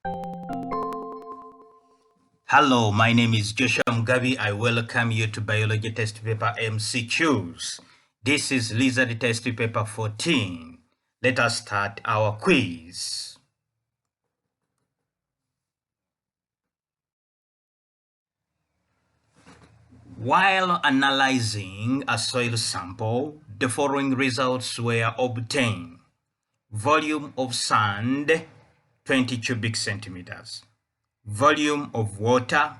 Hello, my name is Joshua Mugabi. I welcome you to Biology Test Paper MCQs. This is Lizard Test Paper 14. Let us start our quiz. While analyzing a soil sample, the following results were obtained. Volume of sand, 20 cubic centimeters. Volume of water,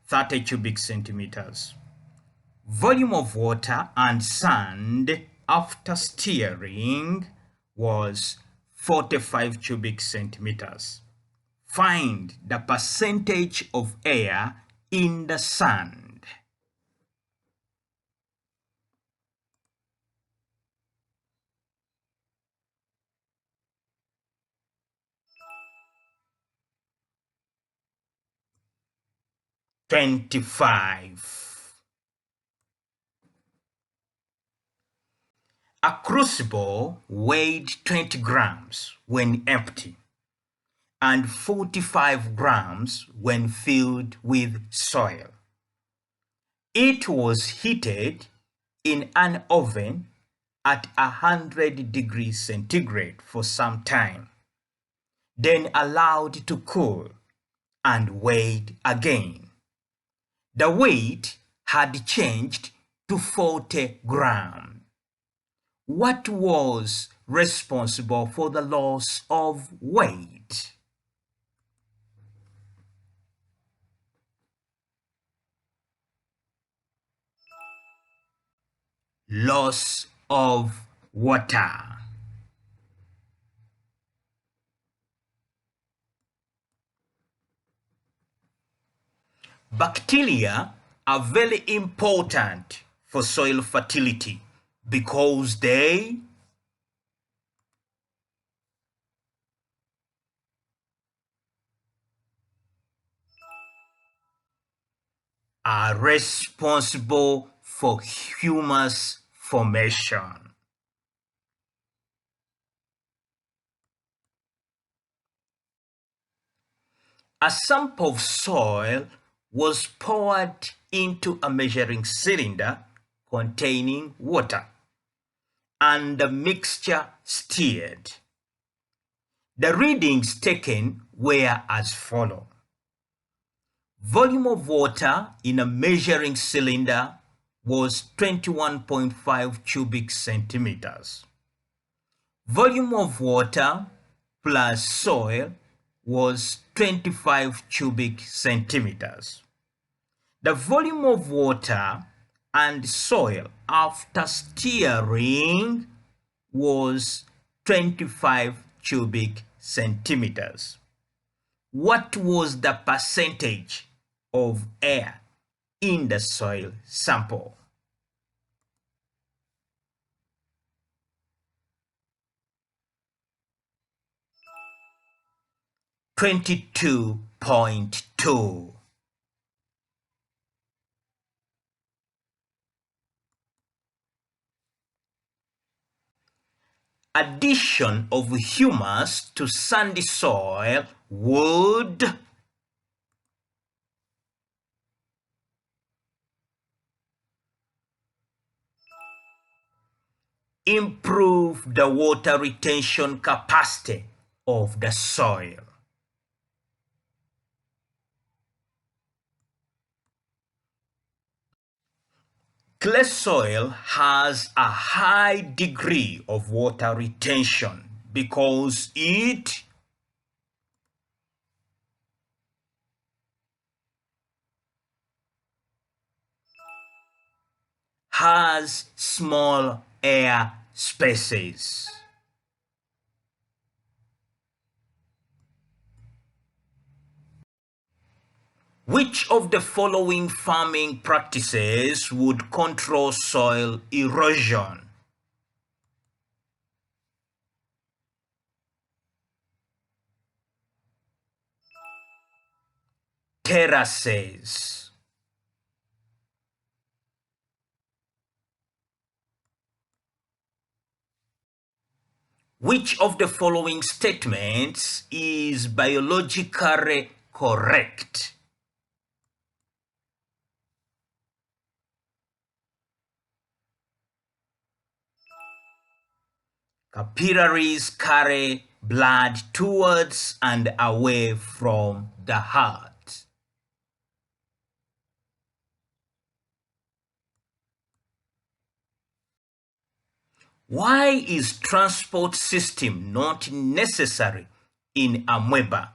30 cubic centimeters. Volume of water and sand after stirring was 45 cubic centimeters. Find the percentage of air in the sand. "25". A crucible weighed 20 grams when empty and 45 grams when filled with soil. It was heated in an oven at 100 degrees centigrade for some time, then allowed to cool and weighed again. The weight had changed to 40 grams. What was responsible for the loss of weight? Loss of water. Bacteria are very important for soil fertility because they are responsible for humus formation. A sample of soil was poured into a measuring cylinder containing water, and the mixture stirred. The readings taken were as follows. Volume of water in a measuring cylinder was 21.5 cubic centimeters. Volume of water plus soil was 25 cubic centimeters. The volume of water and soil after stirring was 25 cubic centimeters. What was the percentage of air in the soil sample? "22.2". Addition of humus to sandy soil would improve the water retention capacity of the soil. Clay soil has a high degree of water retention because it has small air spaces. Which of the following farming practices would control soil erosion? Terraces. Which of the following statements is biologically correct? Capillaries carry blood towards and away from the heart. Why is transport system not necessary in amoeba?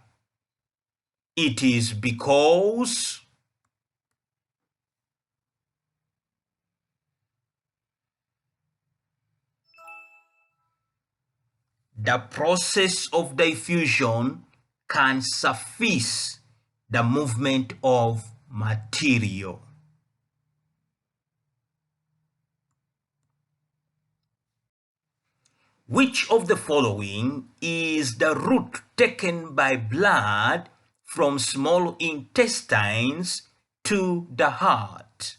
It is because the process of diffusion can suffice the movement of material. Which of the following is the route taken by blood from small intestines to the heart?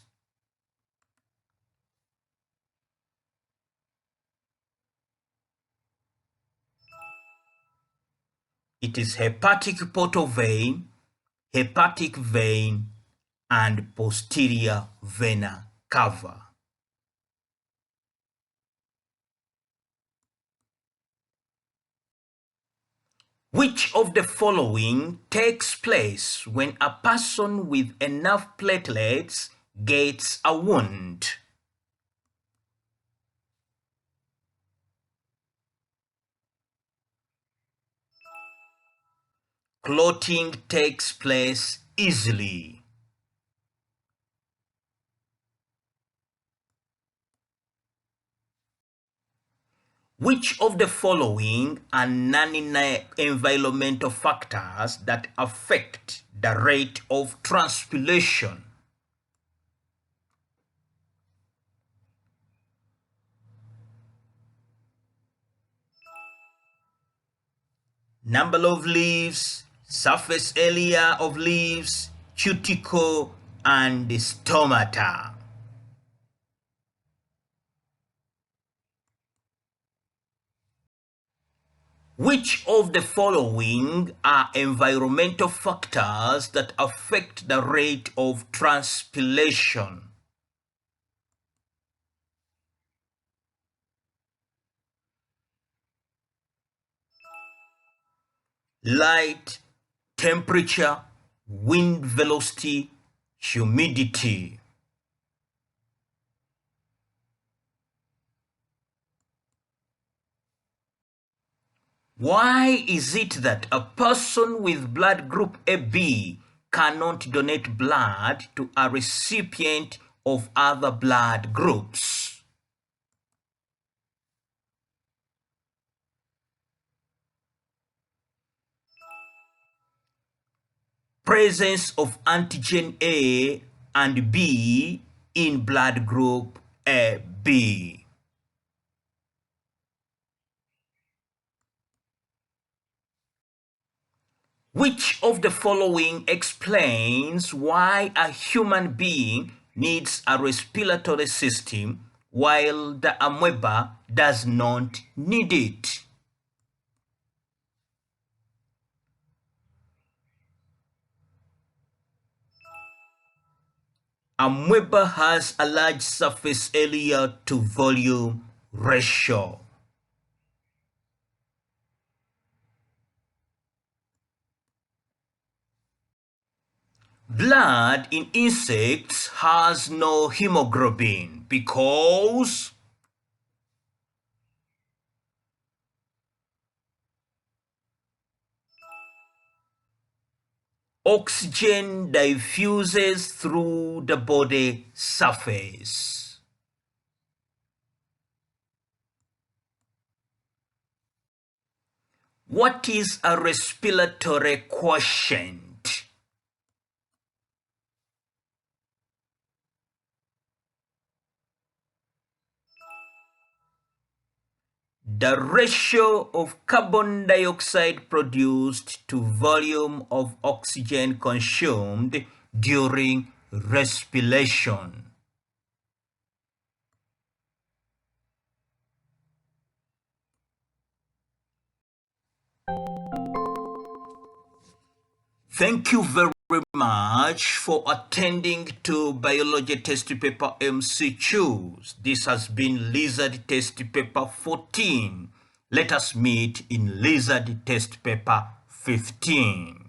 It is hepatic portal vein, hepatic vein, and posterior vena cava. Which of the following takes place when a person with enough platelets gets a wound? Clotting takes place easily. Which of the following are non-environmental factors that affect the rate of transpiration? Number of leaves, surface area of leaves, cuticle, and stomata. Which of the following are environmental factors that affect the rate of transpiration? Light, temperature, wind velocity, humidity. Why is it that a person with blood group AB cannot donate blood to a recipient of other blood groups? Presence of antigen A and B in blood group AB. Which of the following explains why a human being needs a respiratory system while the amoeba does not need it? Amoeba has a large surface area to volume ratio. Blood in insects has no hemoglobin because oxygen diffuses through the body surface. What is a respiratory quotient? The ratio of carbon dioxide produced to volume of oxygen consumed during respiration. Thank you very much for attending to Biology Test Paper MCQs. This has been Lizard Test Paper 14. Let us meet in Lizard Test Paper 15.